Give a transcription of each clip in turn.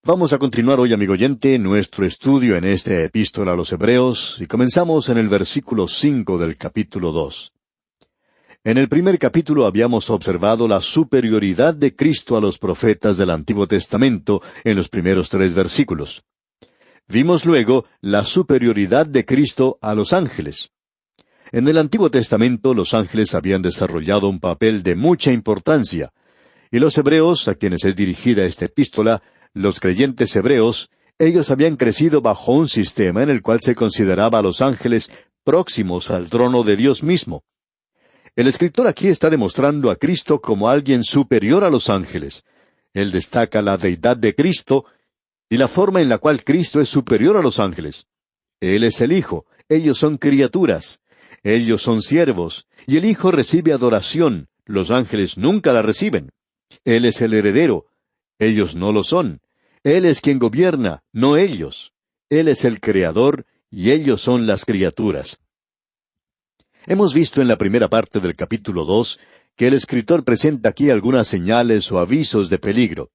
Vamos a continuar hoy, amigo oyente, nuestro estudio en esta epístola a los Hebreos, y comenzamos en el versículo 5 del capítulo 2. En el primer capítulo habíamos observado la superioridad de Cristo a los profetas del Antiguo Testamento en los primeros 3 versículos. Vimos luego la superioridad de Cristo a los ángeles. En el Antiguo Testamento los ángeles habían desarrollado un papel de mucha importancia, y los hebreos, a quienes es dirigida esta epístola, los creyentes hebreos, ellos habían crecido bajo un sistema en el cual se consideraba a los ángeles próximos al trono de Dios mismo. El escritor aquí está demostrando a Cristo como alguien superior a los ángeles. Él destaca la deidad de Cristo y la forma en la cual Cristo es superior a los ángeles. Él es el Hijo, ellos son criaturas, ellos son siervos, y el Hijo recibe adoración, los ángeles nunca la reciben. Él es el heredero, ellos no lo son. Él es quien gobierna, no ellos. Él es el creador, y ellos son las criaturas. Hemos visto en la primera parte del capítulo 2 que el escritor presenta aquí algunas señales o avisos de peligro.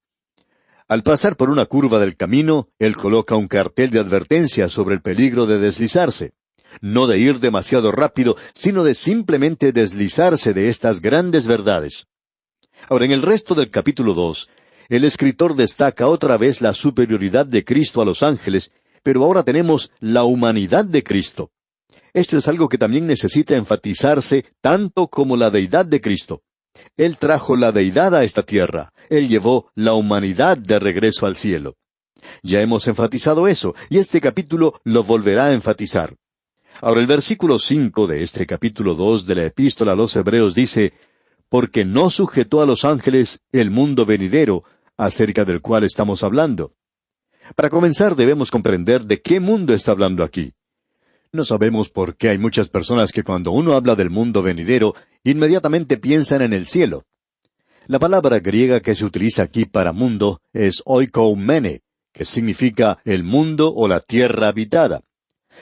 Al pasar por una curva del camino, él coloca un cartel de advertencia sobre el peligro de deslizarse. No de ir demasiado rápido, sino de simplemente deslizarse de estas grandes verdades. Ahora, en el resto del capítulo 2, el escritor destaca otra vez la superioridad de Cristo a los ángeles, pero ahora tenemos la humanidad de Cristo. Esto es algo que también necesita enfatizarse tanto como la deidad de Cristo. Él trajo la deidad a esta tierra. Él llevó la humanidad de regreso al cielo. Ya hemos enfatizado eso, y este capítulo lo volverá a enfatizar. Ahora el versículo 5 de este capítulo 2 de la epístola a los Hebreos dice, «Porque no sujetó a los ángeles el mundo venidero, acerca del cual estamos hablando». Para comenzar debemos comprender de qué mundo está hablando aquí. No sabemos por qué hay muchas personas que cuando uno habla del mundo venidero, inmediatamente piensan en el cielo. La palabra griega que se utiliza aquí para mundo es oikoumene, que significa el mundo o la tierra habitada.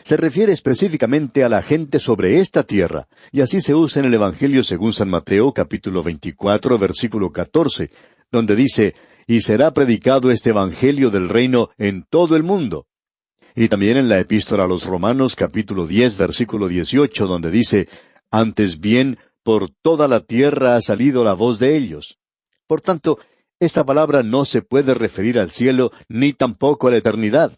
Se refiere específicamente a la gente sobre esta tierra, y así se usa en el Evangelio según San Mateo, capítulo 24, versículo 14, donde dice, «Y será predicado este Evangelio del reino en todo el mundo». Y también en la Epístola a los Romanos, capítulo 10, versículo 18, donde dice, «Antes bien, por toda la tierra ha salido la voz de ellos». Por tanto, esta palabra no se puede referir al cielo, ni tampoco a la eternidad.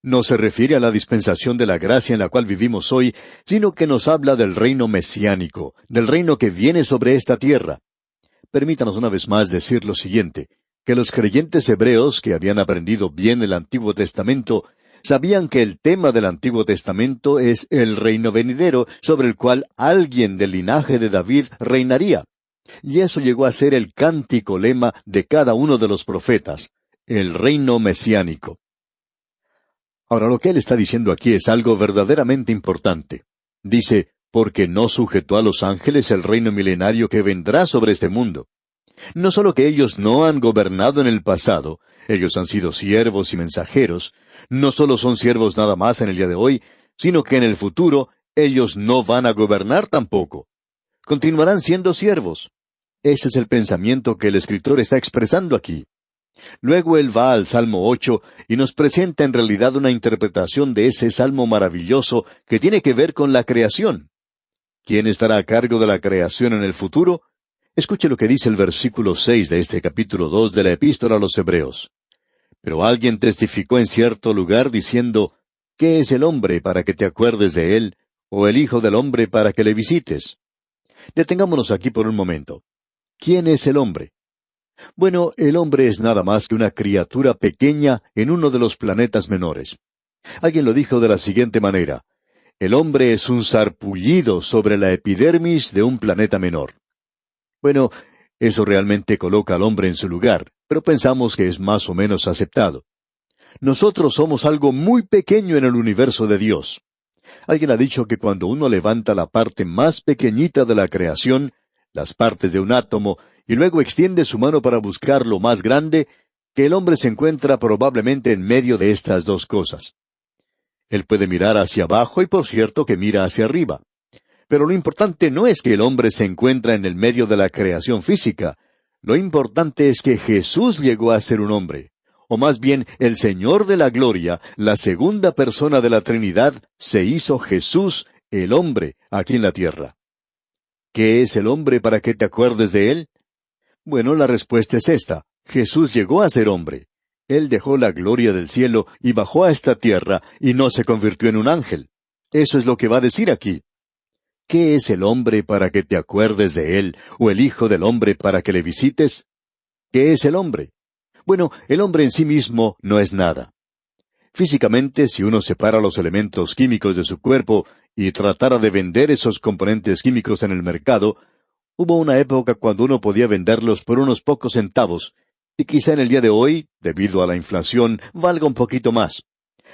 No se refiere a la dispensación de la gracia en la cual vivimos hoy, sino que nos habla del reino mesiánico, del reino que viene sobre esta tierra. Permítanos una vez más decir lo siguiente, que los creyentes hebreos que habían aprendido bien el Antiguo Testamento, sabían que el tema del Antiguo Testamento es el reino venidero, sobre el cual alguien del linaje de David reinaría. Y eso llegó a ser el cántico lema de cada uno de los profetas, el reino mesiánico. Ahora, lo que él está diciendo aquí es algo verdaderamente importante. Dice, porque no sujetó a los ángeles el reino milenario que vendrá sobre este mundo. No solo que ellos no han gobernado en el pasado, ellos han sido siervos y mensajeros, no solo son siervos nada más en el día de hoy, sino que en el futuro ellos no van a gobernar tampoco. Continuarán siendo siervos. Ese es el pensamiento que el escritor está expresando aquí. Luego él va al Salmo 8 y nos presenta en realidad una interpretación de ese salmo maravilloso que tiene que ver con la creación. ¿Quién estará a cargo de la creación en el futuro? Escuche lo que dice el versículo 6 de este capítulo 2 de la Epístola a los Hebreos. Pero alguien testificó en cierto lugar diciendo, ¿qué es el hombre para que te acuerdes de él, o el hijo del hombre para que le visites? Detengámonos aquí por un momento. ¿Quién es el hombre? Bueno, el hombre es nada más que una criatura pequeña en uno de los planetas menores. Alguien lo dijo de la siguiente manera, el hombre es un sarpullido sobre la epidermis de un planeta menor. Bueno, eso realmente coloca al hombre en su lugar, pero pensamos que es más o menos aceptado. Nosotros somos algo muy pequeño en el universo de Dios. Alguien ha dicho que cuando uno levanta la parte más pequeñita de la creación, las partes de un átomo, y luego extiende su mano para buscar lo más grande, que el hombre se encuentra probablemente en medio de estas dos cosas. Él puede mirar hacia abajo y por cierto que mira hacia arriba. Pero lo importante no es que el hombre se encuentra en el medio de la creación física. Lo importante es que Jesús llegó a ser un hombre. o más bien el Señor de la gloria, la segunda persona de la Trinidad, se hizo Jesús, el hombre, aquí en la tierra. ¿Qué es el hombre para que te acuerdes de él? Bueno, la respuesta es esta. Jesús llegó a ser hombre. Él dejó la gloria del cielo y bajó a esta tierra y no se convirtió en un ángel. Eso es lo que va a decir aquí. ¿Qué es el hombre para que te acuerdes de él, o el Hijo del hombre para que le visites? ¿Qué es el hombre? Bueno, el hombre en sí mismo no es nada. Físicamente, si uno separa los elementos químicos de su cuerpo y tratara de vender esos componentes químicos en el mercado, hubo una época cuando uno podía venderlos por unos pocos centavos, y quizá en el día de hoy, debido a la inflación, valga un poquito más.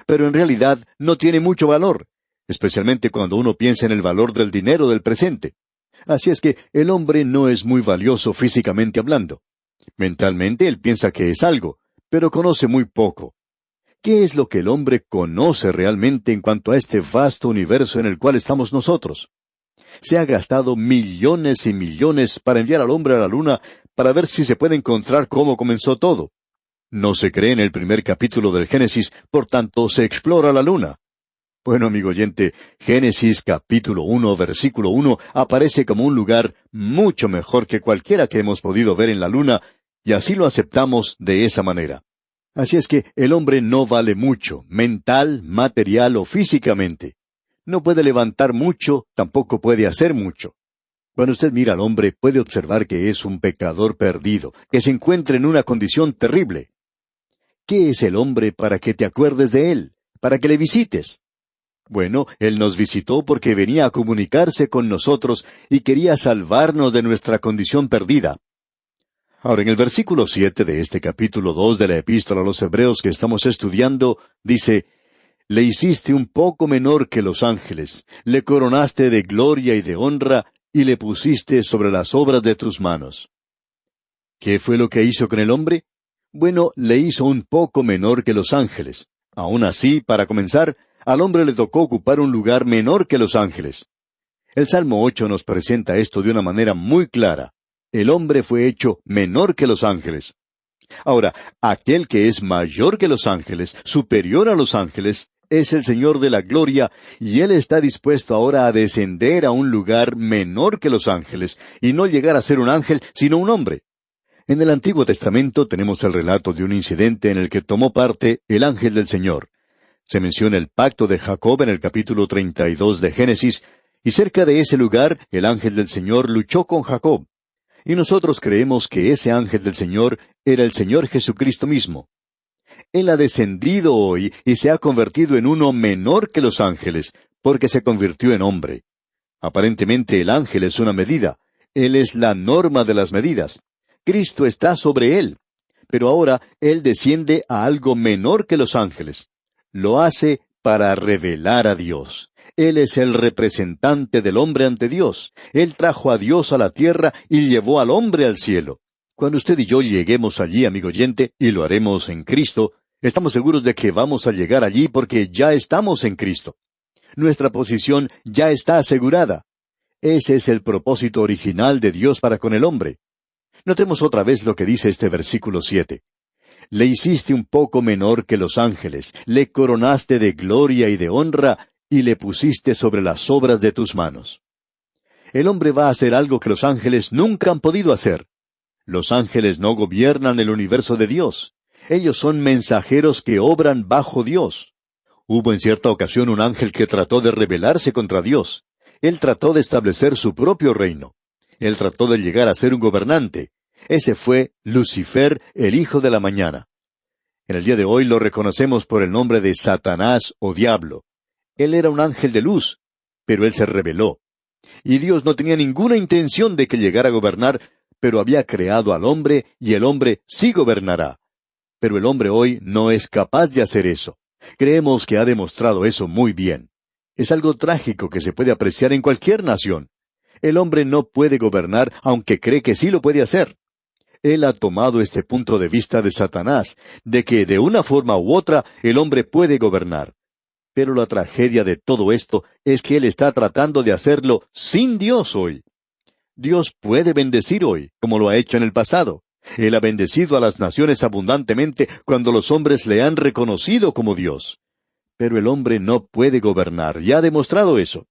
Pero en realidad no tiene mucho valor, especialmente cuando uno piensa en el valor del dinero del presente. Así es que el hombre no es muy valioso físicamente hablando. Mentalmente él piensa que es algo, pero conoce muy poco. ¿Qué es lo que el hombre conoce realmente en cuanto a este vasto universo en el cual estamos nosotros? Se ha gastado millones y millones para enviar al hombre a la luna para ver si se puede encontrar cómo comenzó todo. No se cree en el primer capítulo del Génesis, por tanto se explora la luna. Bueno, amigo oyente, Génesis capítulo 1, versículo 1 aparece como un lugar mucho mejor que cualquiera que hemos podido ver en la luna, y así lo aceptamos de esa manera. Así es que el hombre no vale mucho, mental, material o físicamente. No puede levantar mucho, tampoco puede hacer mucho. Cuando usted mira al hombre, puede observar que es un pecador perdido, que se encuentra en una condición terrible. ¿Qué es el hombre para que te acuerdes de él, para que le visites? Bueno, él nos visitó porque venía a comunicarse con nosotros y quería salvarnos de nuestra condición perdida. Ahora, en el versículo 7 de este capítulo 2 de la Epístola a los Hebreos que estamos estudiando, dice: «Le hiciste un poco menor que los ángeles, le coronaste de gloria y de honra, y le pusiste sobre las obras de tus manos». ¿Qué fue lo que hizo con el hombre? Bueno, le hizo un poco menor que los ángeles. Aún así, para comenzar, al hombre le tocó ocupar un lugar menor que los ángeles. El Salmo 8 nos presenta esto de una manera muy clara. El hombre fue hecho menor que los ángeles. Ahora, aquel que es mayor que los ángeles, superior a los ángeles, es el Señor de la gloria, y Él está dispuesto ahora a descender a un lugar menor que los ángeles, y no llegar a ser un ángel, sino un hombre. En el Antiguo Testamento tenemos el relato de un incidente en el que tomó parte el ángel del Señor. Se menciona el pacto de Jacob en el capítulo 32 de Génesis, y cerca de ese lugar el ángel del Señor luchó con Jacob. Y nosotros creemos que ese ángel del Señor era el Señor Jesucristo mismo. Él ha descendido hoy y se ha convertido en uno menor que los ángeles, porque se convirtió en hombre. Aparentemente el ángel es una medida. Él es la norma de las medidas. Cristo está sobre él. Pero ahora Él desciende a algo menor que los ángeles. Lo hace para revelar a Dios. Él es el representante del hombre ante Dios. Él trajo a Dios a la tierra y llevó al hombre al cielo. Cuando usted y yo lleguemos allí, amigo oyente, y lo haremos en Cristo, estamos seguros de que vamos a llegar allí porque ya estamos en Cristo. Nuestra posición ya está asegurada. Ese es el propósito original de Dios para con el hombre. Notemos otra vez lo que dice este versículo 7. Le hiciste un poco menor que los ángeles, le coronaste de gloria y de honra, y le pusiste sobre las obras de tus manos. El hombre va a hacer algo que los ángeles nunca han podido hacer. Los ángeles no gobiernan el universo de Dios. Ellos son mensajeros que obran bajo Dios. Hubo en cierta ocasión un ángel que trató de rebelarse contra Dios. Él trató de establecer su propio reino. Él trató de llegar a ser un gobernante. Ese fue Lucifer, el hijo de la mañana. En el día de hoy lo reconocemos por el nombre de Satanás o Diablo. Él era un ángel de luz, pero él se rebeló. Y Dios no tenía ninguna intención de que llegara a gobernar, pero había creado al hombre, y el hombre sí gobernará. Pero el hombre hoy no es capaz de hacer eso. Creemos que ha demostrado eso muy bien. Es algo trágico que se puede apreciar en cualquier nación. El hombre no puede gobernar aunque cree que sí lo puede hacer. Él ha tomado este punto de vista de Satanás, de que de una forma u otra el hombre puede gobernar. Pero la tragedia de todo esto es que él está tratando de hacerlo sin Dios hoy. Dios puede bendecir hoy, como lo ha hecho en el pasado. Él ha bendecido a las naciones abundantemente cuando los hombres le han reconocido como Dios. Pero el hombre no puede gobernar, y ha demostrado eso.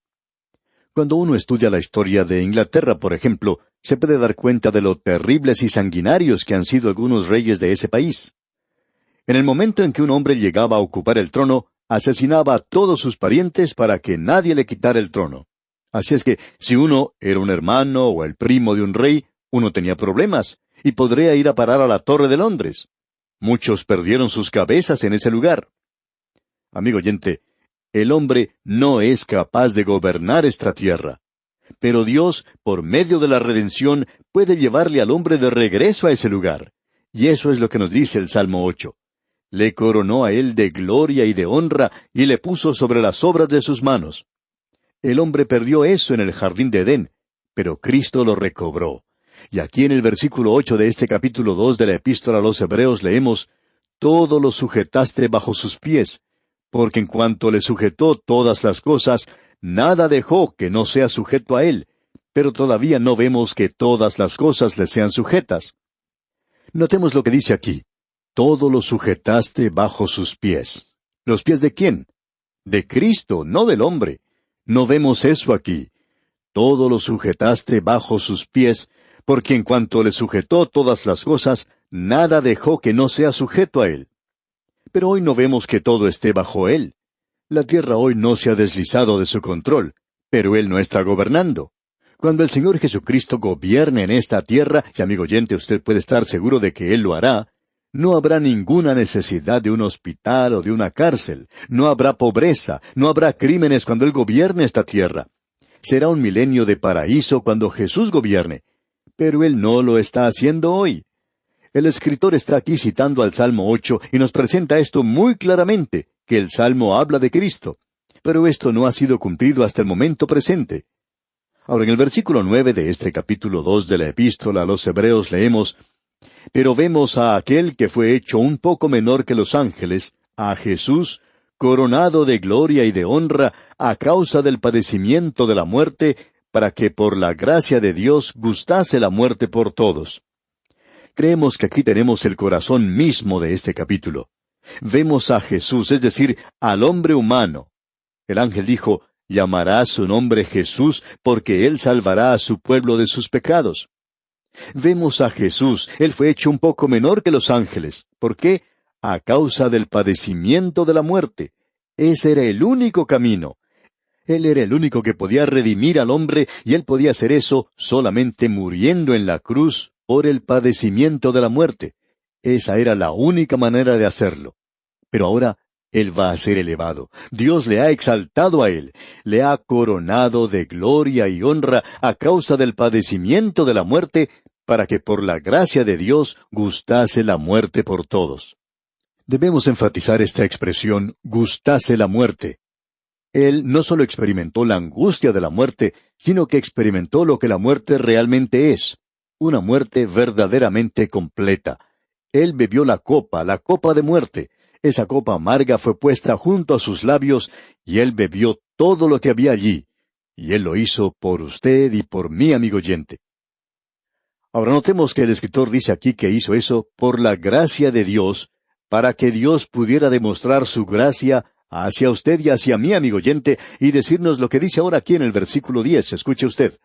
Cuando uno estudia la historia de Inglaterra, por ejemplo, se puede dar cuenta de lo terribles y sanguinarios que han sido algunos reyes de ese país. En el momento en que un hombre llegaba a ocupar el trono, asesinaba a todos sus parientes para que nadie le quitara el trono. Así es que, si uno era un hermano o el primo de un rey, uno tenía problemas, y podría ir a parar a la Torre de Londres. Muchos perdieron sus cabezas en ese lugar. Amigo oyente, el hombre no es capaz de gobernar esta tierra. Pero Dios, por medio de la redención, puede llevarle al hombre de regreso a ese lugar. Y eso es lo que nos dice el Salmo 8. Le coronó a él de gloria y de honra, y le puso sobre las obras de sus manos. El hombre perdió eso en el jardín de Edén, pero Cristo lo recobró. Y aquí en el versículo 8 de este capítulo 2 de la Epístola a los Hebreos leemos, «Todo lo sujetaste bajo sus pies, porque en cuanto le sujetó todas las cosas, nada dejó que no sea sujeto a él, pero todavía no vemos que todas las cosas le sean sujetas». Notemos lo que dice aquí, «Todo lo sujetaste bajo sus pies». ¿Los pies de quién? De Cristo, no del hombre. No vemos eso aquí. Todo lo sujetaste bajo sus pies, porque en cuanto le sujetó todas las cosas, nada dejó que no sea sujeto a él. Pero hoy no vemos que todo esté bajo él. La tierra hoy no se ha deslizado de su control, pero él no está gobernando. Cuando el Señor Jesucristo gobierne en esta tierra, y amigo oyente, usted puede estar seguro de que él lo hará, no habrá ninguna necesidad de un hospital o de una cárcel, no habrá pobreza, no habrá crímenes cuando él gobierne esta tierra. Será un milenio de paraíso cuando Jesús gobierne, pero él no lo está haciendo hoy. El escritor está aquí citando al Salmo 8 y nos presenta esto muy claramente, que el Salmo habla de Cristo. Pero esto no ha sido cumplido hasta el momento presente. Ahora, en el versículo 9 de este capítulo 2 de la Epístola a los Hebreos leemos, «Pero vemos a aquel que fue hecho un poco menor que los ángeles, a Jesús, coronado de gloria y de honra a causa del padecimiento de la muerte, para que por la gracia de Dios gustase la muerte por todos». Creemos que aquí tenemos el corazón mismo de este capítulo. Vemos a Jesús, es decir, al hombre humano. El ángel dijo, «Llamará su nombre Jesús, porque él salvará a su pueblo de sus pecados». Vemos a Jesús, él fue hecho un poco menor que los ángeles. ¿Por qué? A causa del padecimiento de la muerte. Ese era el único camino. Él era el único que podía redimir al hombre, y él podía hacer eso solamente muriendo en la cruz por el padecimiento de la muerte. Esa era la única manera de hacerlo. Pero ahora él va a ser elevado. Dios le ha exaltado a él, le ha coronado de gloria y honra a causa del padecimiento de la muerte, para que por la gracia de Dios gustase la muerte por todos. Debemos enfatizar esta expresión, gustase la muerte. Él no solo experimentó la angustia de la muerte, sino que experimentó lo que la muerte realmente es, una muerte verdaderamente completa. Él bebió la copa de muerte. Esa copa amarga fue puesta junto a sus labios, y él bebió todo lo que había allí. Y él lo hizo por usted y por mí, amigo oyente. Ahora notemos que el escritor dice aquí que hizo eso por la gracia de Dios, para que Dios pudiera demostrar su gracia hacia usted y hacia mí, amigo oyente, y decirnos lo que dice ahora aquí en el versículo 10. Escuche usted.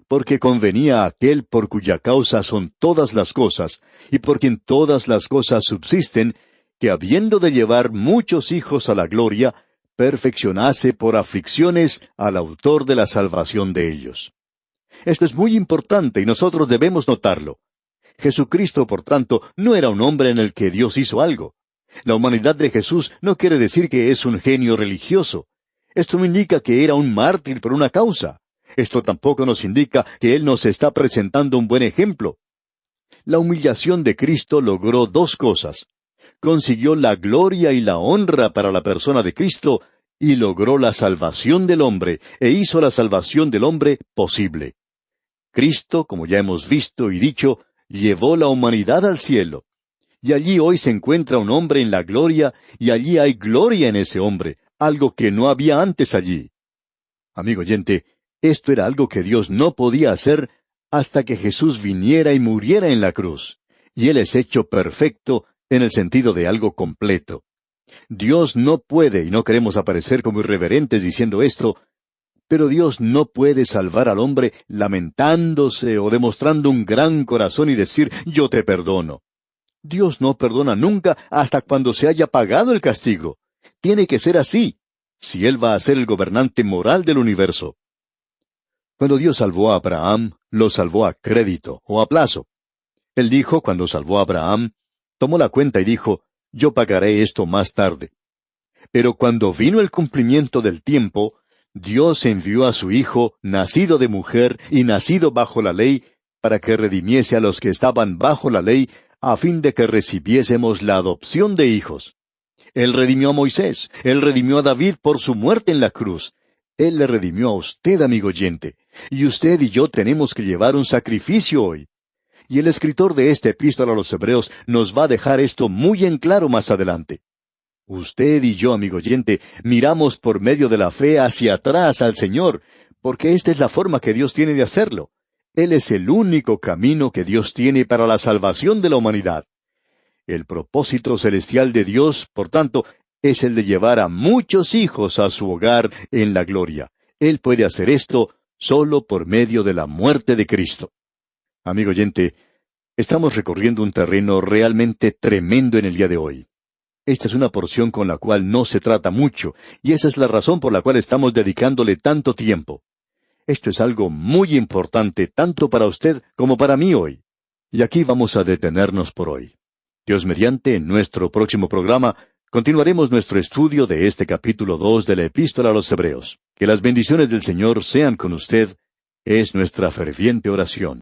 «Porque convenía a aquel por cuya causa son todas las cosas, y por quien todas las cosas subsisten, que habiendo de llevar muchos hijos a la gloria, perfeccionase por aflicciones al autor de la salvación de ellos». Esto es muy importante y nosotros debemos notarlo. Jesucristo, por tanto, no era un hombre en el que Dios hizo algo. La humanidad de Jesús no quiere decir que es un genio religioso. Esto no indica que era un mártir por una causa. Esto tampoco nos indica que Él nos está presentando un buen ejemplo. La humillación de Cristo logró dos cosas. Consiguió la gloria y la honra para la persona de Cristo, y logró la salvación del hombre, e hizo la salvación del hombre posible. Cristo, como ya hemos visto y dicho, llevó la humanidad al cielo. Y allí hoy se encuentra un hombre en la gloria, y allí hay gloria en ese hombre, algo que no había antes allí. Amigo oyente, esto era algo que Dios no podía hacer hasta que Jesús viniera y muriera en la cruz. y Él es hecho perfecto en el sentido de algo completo. Dios no puede, y no queremos aparecer como irreverentes diciendo esto, pero Dios no puede salvar al hombre lamentándose o demostrando un gran corazón y decir, yo te perdono. Dios no perdona nunca hasta cuando se haya pagado el castigo. Tiene que ser así, si Él va a ser el gobernante moral del universo. Cuando Dios salvó a Abraham, lo salvó a crédito o a plazo. Él dijo, cuando salvó a Abraham, tomó la cuenta y dijo, yo pagaré esto más tarde. Pero cuando vino el cumplimiento del tiempo, Dios envió a su Hijo, nacido de mujer y nacido bajo la ley, para que redimiese a los que estaban bajo la ley, a fin de que recibiésemos la adopción de hijos. Él redimió a Moisés, Él redimió a David por su muerte en la cruz. Él le redimió a usted, amigo oyente, y usted y yo tenemos que llevar un sacrificio hoy. Y el escritor de esta epístola a los Hebreos nos va a dejar esto muy en claro más adelante. Usted y yo, amigo oyente, miramos por medio de la fe hacia atrás al Señor, porque esta es la forma que Dios tiene de hacerlo. Él es el único camino que Dios tiene para la salvación de la humanidad. El propósito celestial de Dios, por tanto, es el de llevar a muchos hijos a su hogar en la gloria. Él puede hacer esto solo por medio de la muerte de Cristo. Amigo oyente, estamos recorriendo un terreno realmente tremendo en el día de hoy. Esta es una porción con la cual no se trata mucho, y esa es la razón por la cual estamos dedicándole tanto tiempo. Esto es algo muy importante tanto para usted como para mí hoy. Y aquí vamos a detenernos por hoy. Dios mediante, en nuestro próximo programa, continuaremos nuestro estudio de este capítulo 2 de la Epístola a los Hebreos. Que las bendiciones del Señor sean con usted, es nuestra ferviente oración.